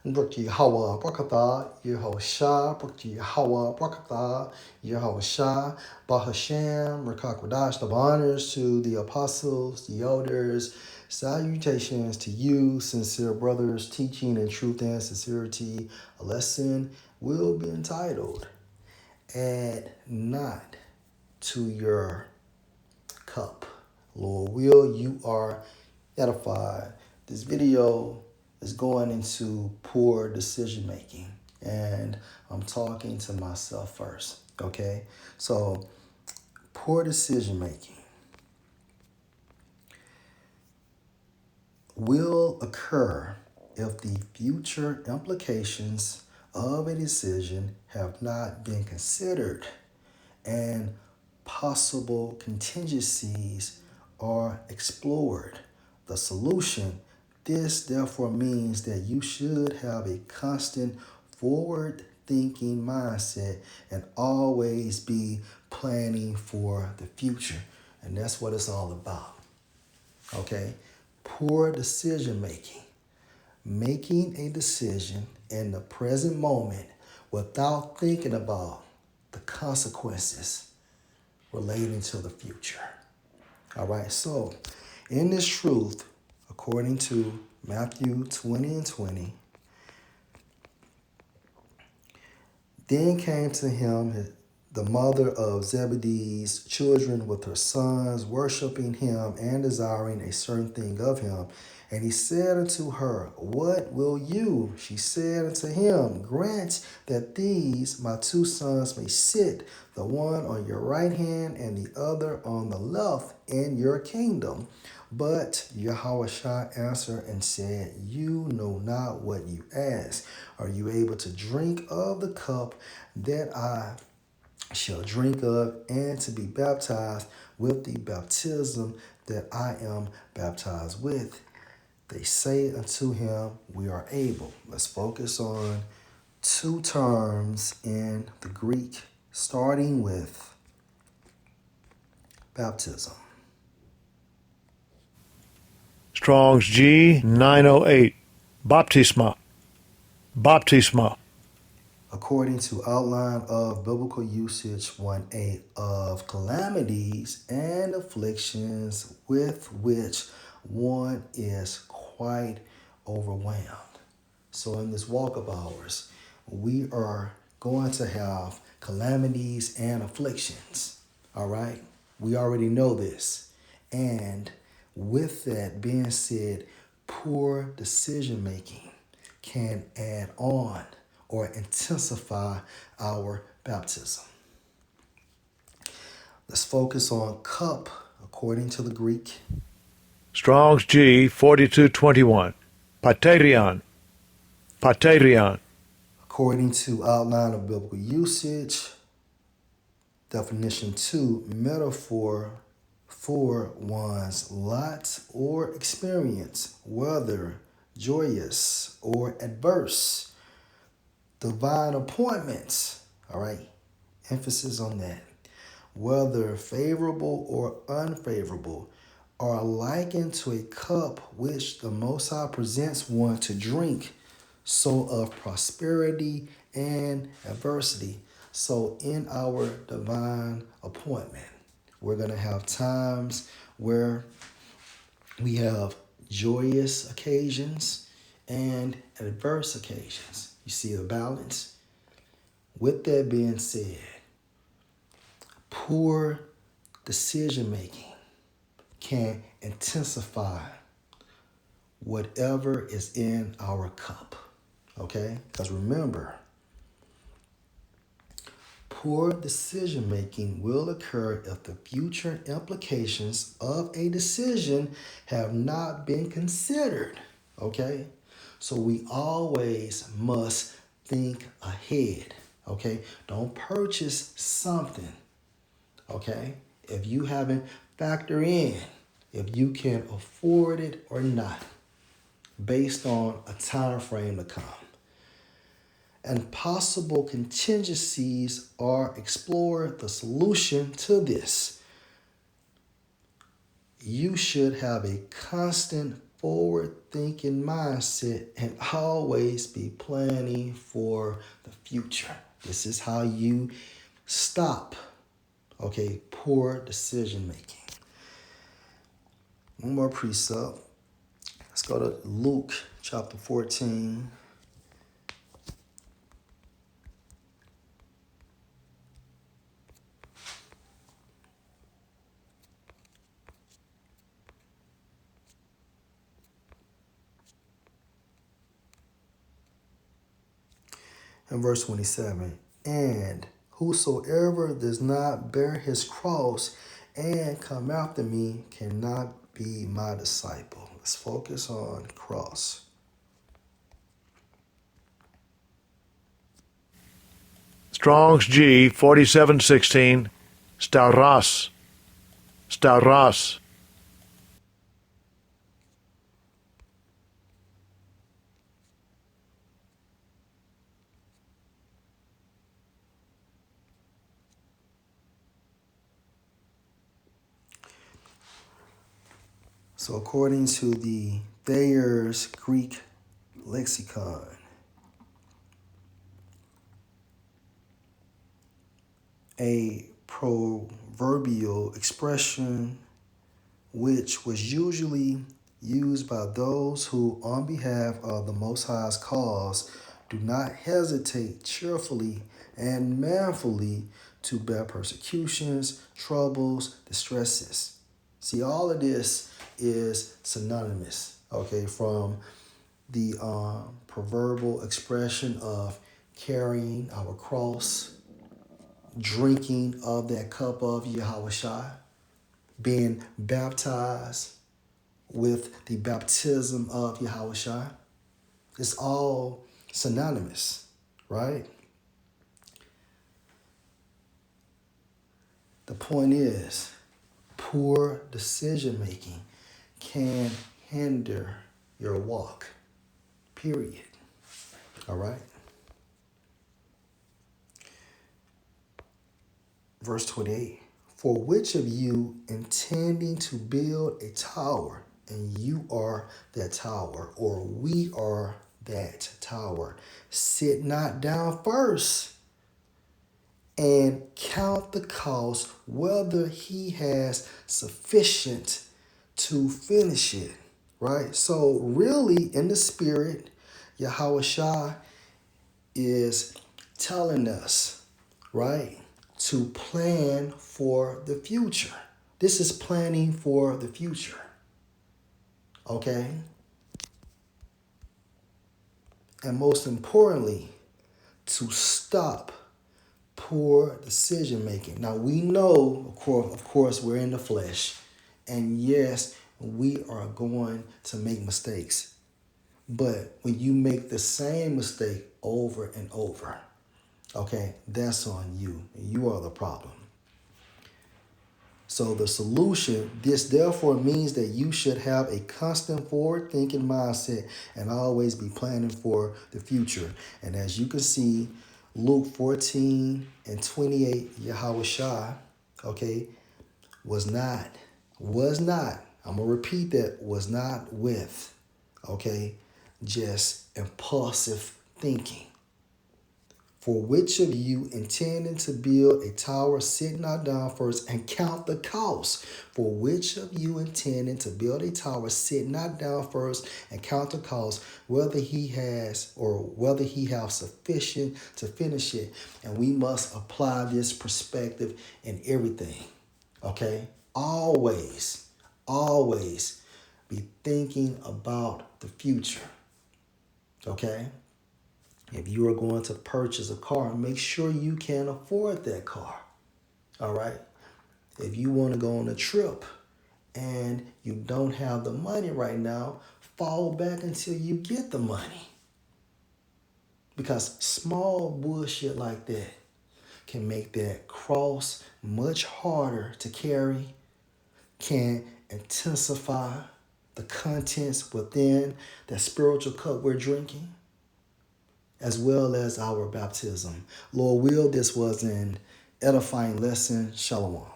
Brookie Hawa Brakatha, Yehosha, Brookie Hawa Brakatha, Yehosha, Bahashem, Rakakwadash, the honors to the apostles, the elders, salutations to you, sincere brothers, teaching in truth and sincerity. A lesson will be entitled, Add Not to Your Cup. Lord will, you are edified. This video is going into poor decision making, and I'm talking to myself first. Okay, so poor decision making will occur if the future implications of a decision have not been considered and possible contingencies are explored. The solution, this therefore means that you should have a constant forward thinking mindset and always be planning for the future. And that's what it's all about. Okay? Poor decision making. Making a decision in the present moment without thinking about the consequences relating to the future. All right, so in this truth, according to Matthew 20 and 20, then came to him the mother of Zebedee's children with her sons, worshiping him and desiring a certain thing of him. And he said unto her, What will you? She said unto him, Grant that these my two sons may sit, the one on your right hand and the other on the left, in your kingdom. But Yahushua answered and said, You know not what you ask. Are you able to drink of the cup that I shall drink of, and to be baptized with the baptism that I am baptized with? They say unto him, We are able. Let's focus on two terms in the Greek, starting with baptism. Strong's G 908. Baptisma. Baptisma. According to outline of biblical usage 1:8 of calamities and afflictions with which one is quite overwhelmed. So in this walk of ours, we are going to have calamities and afflictions. All right? We already know this. And with that being said, poor decision making can add on or intensify our baptism. Let's focus on cup according to the Greek. Strong's G 4221. Paterion. Paterion. According to outline of biblical usage, definition 2, metaphor for one's lot or experience, whether joyous or adverse. Divine appointments, all right, emphasis on that, whether favorable or unfavorable, are likened to a cup which the Most High presents one to drink, so of prosperity and adversity. So in our divine appointment, we're going to have times where we have joyous occasions and adverse occasions. You see the balance? With that being said, poor decision making can intensify whatever is in our cup. Okay? Because remember, poor decision making will occur if the future implications of a decision have not been considered. Okay? So we always must think ahead. Okay? Don't purchase something. Okay? If you haven't factored in if you can afford it or not based on a time frame to come. And possible contingencies are explored. The solution to this, you should have a constant forward-thinking mindset and always be planning for the future. This is how you stop, poor decision making. One more precept. Let's go to Luke chapter 14. And verse 27, and whosoever does not bear his cross and come after me cannot be my disciple. Let's focus on cross. Strong's G 4716. Stauros. Stauros. So according to the Thayer's Greek lexicon, a proverbial expression which was usually used by those who, on behalf of the Most High's cause, do not hesitate cheerfully and manfully to bear persecutions, troubles, distresses. See, all of this is synonymous, from the proverbial expression of carrying our cross, drinking of that cup of Yahweh, being baptized with the baptism of Yahweh. It's all synonymous, right? The point is, poor decision making can hinder your walk, period. All right? Verse 28, for which of you intending to build a tower, and you are that tower, or we are that tower, sit not down first and count the cost, whether he has sufficient to finish it, right? So really, in the spirit, Yahweh Shah is telling us, right, to plan for the future. This is planning for the future, okay? And most importantly, to stop poor decision making. Now we know, of course, we're in the flesh, and yes, we are going to make mistakes. But when you make the same mistake over and over, that's on you. You are the problem. So the solution, this therefore means that you should have a constant forward-thinking mindset and always be planning for the future. And as you can see, Luke 14 and 28, Yahweh Shah, was not, I'm going to repeat that, was not with, just impulsive thinking. For which of you intending to build a tower, sit not down first and count the cost? For which of you intending to build a tower, sit not down first and count the cost, whether he has or whether he have sufficient to finish it. And we must apply this perspective in everything. Always be thinking about the future. If you are going to purchase a car, make sure you can afford that car. All right? If you want to go on a trip and you don't have the money right now, fall back until you get the money. Because small bullshit like that can make that cross much harder to carry, can intensify the contents within that spiritual cup we're drinking, as well as our baptism. Lord will, this was an edifying lesson. Shalom.